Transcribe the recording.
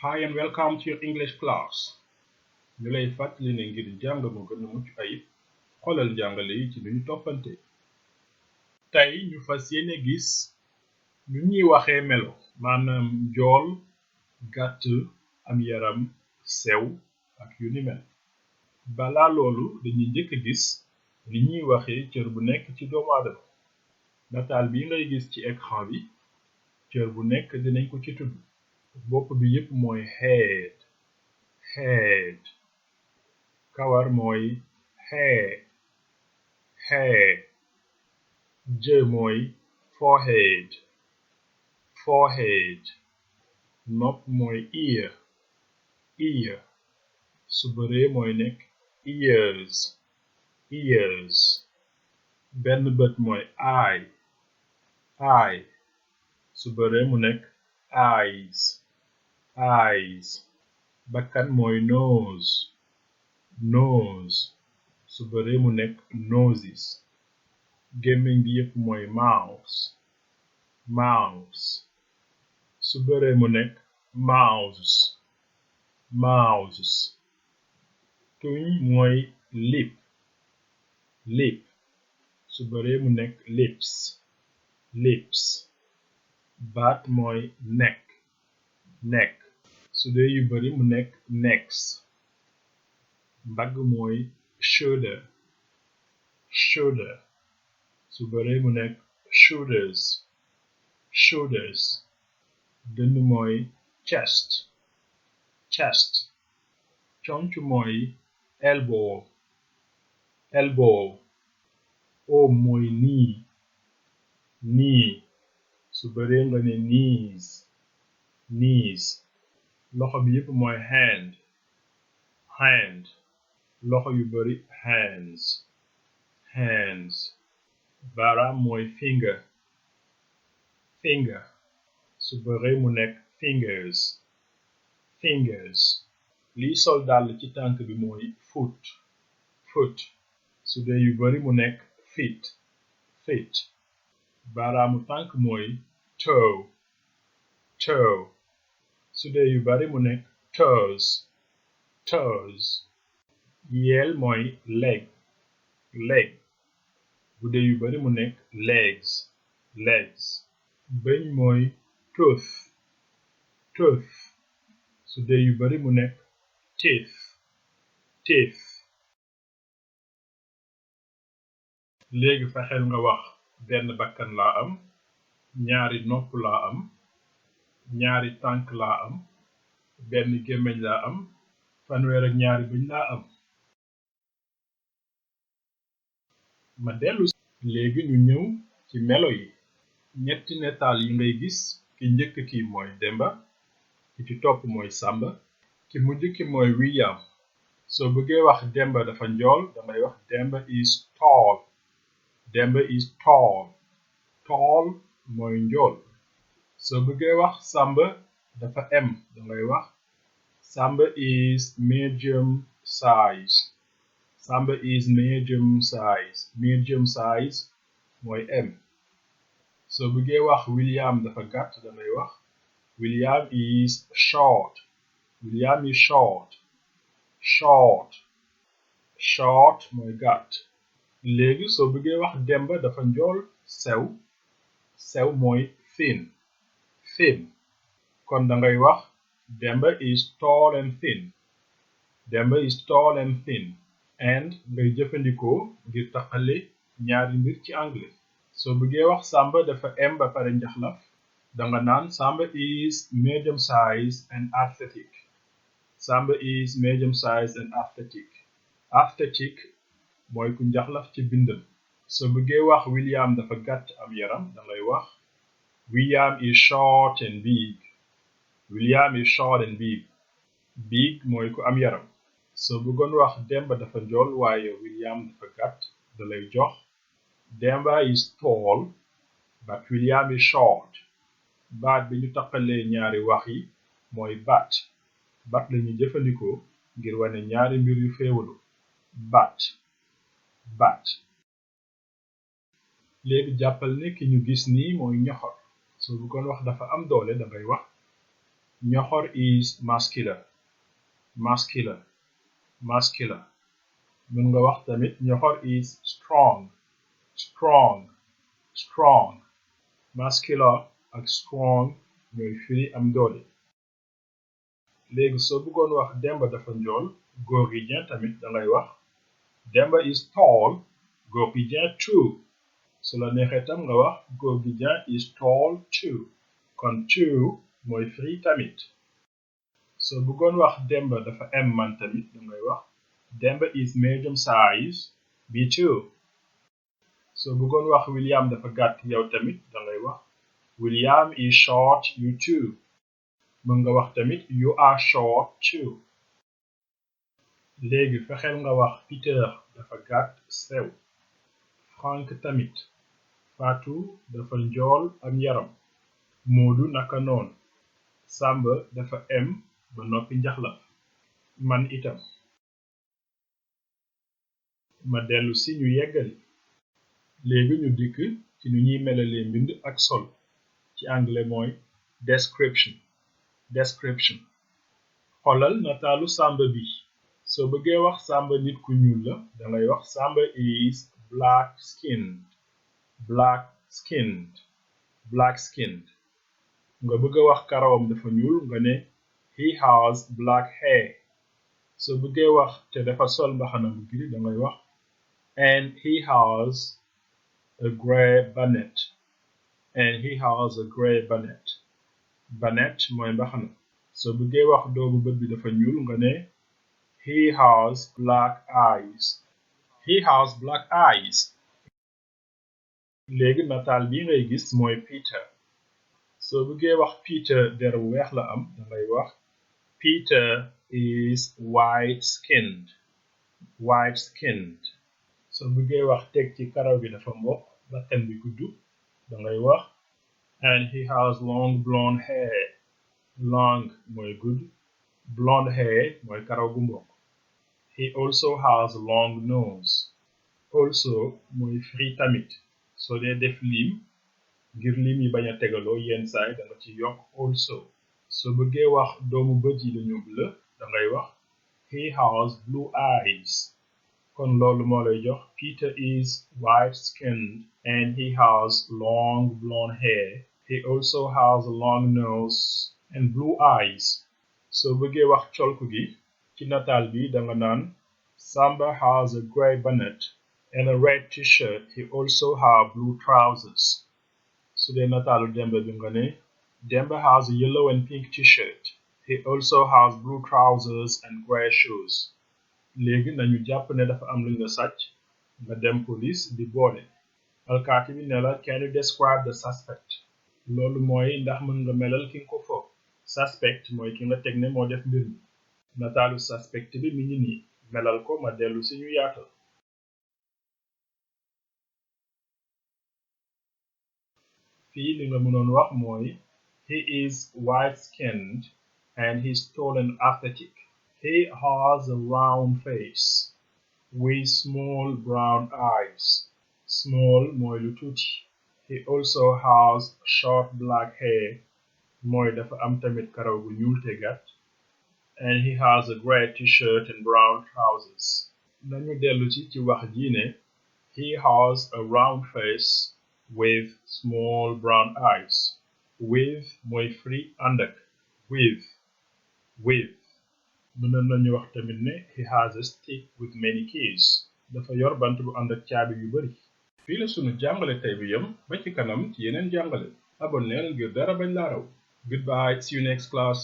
Hi and welcome to your English class. ñu lay fàttali ne ngir jàng mu gën a mucc ayib xoolal jàngale yi ci nu ñu toppante. tey ñu fas yéene gis nu ñuy waxee melo maanaam njool gàtt am yaram sew ak yu ni mel. balaa loolu dañuy njëkk a gis ni ñuy waxee cër bu nekk ci doomu aadama. nataal bi ngay gis ci écran bi cër bu nekk dinañ ko ci tudd. bopp bi yépp mooy head kawar mooy hair jë mooy forehead nopp mooy ear su bëree mooy nekk ears benn bët mooy eye su bëree mu nekk eyes bakkan mooy nose su bëree mu nekk noses gémmiñ gi yépp mooy mouth su bëree mu nekk mouths tuñ mooy lip su bëree mu nekk lips baat mooy neck su dee yu bari mu nekk necks mbagg mooy shoulder su bëree mu nekk shoulders dënn mooy chest conc mooy elbow oom mooy knee su bëree nga ne knees loxo bi yépp mooy hand loxo yu bari hands baaraam mooy finger su bëree mu nekk fingers liy sol dàll ci tànk bi mooy foot su dee yu bari mu nekk feet baaraamu tànk mooy toe su dee yu bari mu nekk toes yeel mooy leg bu dee yu bari mu nekk legs bëñ mooy tooth su dee yu bari mu nekk teeth léegi fexeel nga wax benn bakkan laa am ñaari nopp laa am ñaari tànk laa am benn gémmiñ laa am fanweer ak ñaari bëñ laa am. ma dellu léegi ñu ñëw ci melo yi ñetti nataal yi ngay gis ki njëkk ki mooy Demba ki ci topp mooy Samba ki mujj ki mooy William soo bëggee wax Demba dafa njool damay wax Demba is tall mooy njool soo bëggee wax Samba dafa em dangay wax Samba is medium size mooy em soo bëggee wax William dafa gàtt dangay wax William is short mooy gàtt léegi soo bëggee wax Demba dafa njool sew mooy thin kon dangay wax Demba is tall and thin and ngay jëfandikoo ngir taqale ñaari mbir ci anglais soo bëggee wax Samba dafa em ba pare njaxlaf danga naan Samba is medium size and athletic mooy ku njaxlaf ci bindam soo bëggee wax William dafa gàtt am yaram dangay wax William is short and big big mooy ku am yaram soo bëggoon wax Demba dafa njool waaye William dafa gàtt dalay jox Demba is tall but William is short baat bi ñu taqalee ñaari wax yi mooy bat lañu jëfandikoo ngir wane ñaari mbir yu féewalu bat léegi jàppal ne ki ñu gis nii mooy ñoxor soo bëggoon wax dafa am doole dangay wax Ñoxor is muscular. Muscular. Muscular. mën nga wax tamit Ñoxor is strong. Strong. Strong. Muscular ak strong ñooy firi am doole. léegi soo bëggoon wax Demba dafa njool góor gi Dieng tamit dangay wax Demba is tall góor gi Dieng too. su la neexee tam nga wax góor gi Dieng is tall too. kon too mooy firi tamit. soo bëggoon wax Demba dafa em man tamit dangay wax Demba is medium size me too. soo bëggoon wax William dafa gàtt yow tamit dangay wax William is short you too. mën nga wax tamit you are short too. léegi fexeel nga wax Peter dafa gàtt sew. Frank tamit. Fatou dafa njool am yaram. Moodu naka noon. Samba dafa em ba noppi njaxlaf. man itam. ma dellu si ñu yeggali. léegi ñu dikk ci nu ñuy melalee mbind ak sol. ci anglais mooy description. description. xoolal nataalu Samba bi. soo bëggee wax Samba nit ku ñuul la dangay wax Samba is black skinned. black skinned. black skinned. nga bëgg a wax karawam dafa ñuul nga ne he has black hair. soo bëggee wax te dafa sol mbaxana bu gris dangay wax and he has a grey bonnet. and he has a grey bonnet. bonnet mooy mbaxana. soo bëggee wax doomu bët bi dafa ñuul nga ne he has black eyes. he has black eyes. léegi nataal bi ngay gis mooy Peter. soo bëggee wax Peter der bu weex la am dangay wax Peter is white skinned. white skinned. soo bëggee wax teg ci karaw gi dafa mboq bakkan bi gudd dangay wax and he has long blonde hair. long mooy gudd. blonde hair mooy karaw gu mboq. he also has a long nose. also mooy firi tamit. soo dee def lim ngir lim yi bañ a tegaloo yenn saay danga ci yokk also. soo bëggee wax doomu bët yi dañu bleu dangay wax he has blue eyes. kon loolu moo lay jox Peter is white skinned and he has long blonde hair. he also has a long nose and blue eyes. soo bëggee wax colku gi ci nataal bi danga naan Samba has a grey bonnet and a red t-shirt. he also has blue trousers. su dee nataalu Demba bi nga ne Demba has a yellow and pink t-shirt. he also has blue trousers and grey shoes. léegi nañu jàpp ne dafa am lu nga sàcc nga dem police di boole. alkaati bi ne la can you describe the suspect. loolu mooy ndax mën nga melal ki nga ko foog. suspect mooy ki nga teg ne moo def mbir mi. nataalu suspect bi mi ngi nii melal ko ma dellu si ñu yaatal. fii li nga mënoon wax mooy he is white skinned and he's tall and athletic. he has a round face with small brown eyes. small mooy lu tuuti. he also has short black hair mooy dafa am tamit karaw gu ñuul te gàtt. and he has a grey t-shirt and brown trousers. nañu dellu ci wax ji ne he has a round face with small brown eyes. with mooy firi ànd ak. with. mën nañu wax tamit ne he has a stick with many keys. dafa yor bant bu ànd ak caabi yu bari. fii la sunu jàngale tey bi yem ba ci kanam ci yeneen jàngale. abonneel ngir dara bañ laa raw. goodbye, see you next class.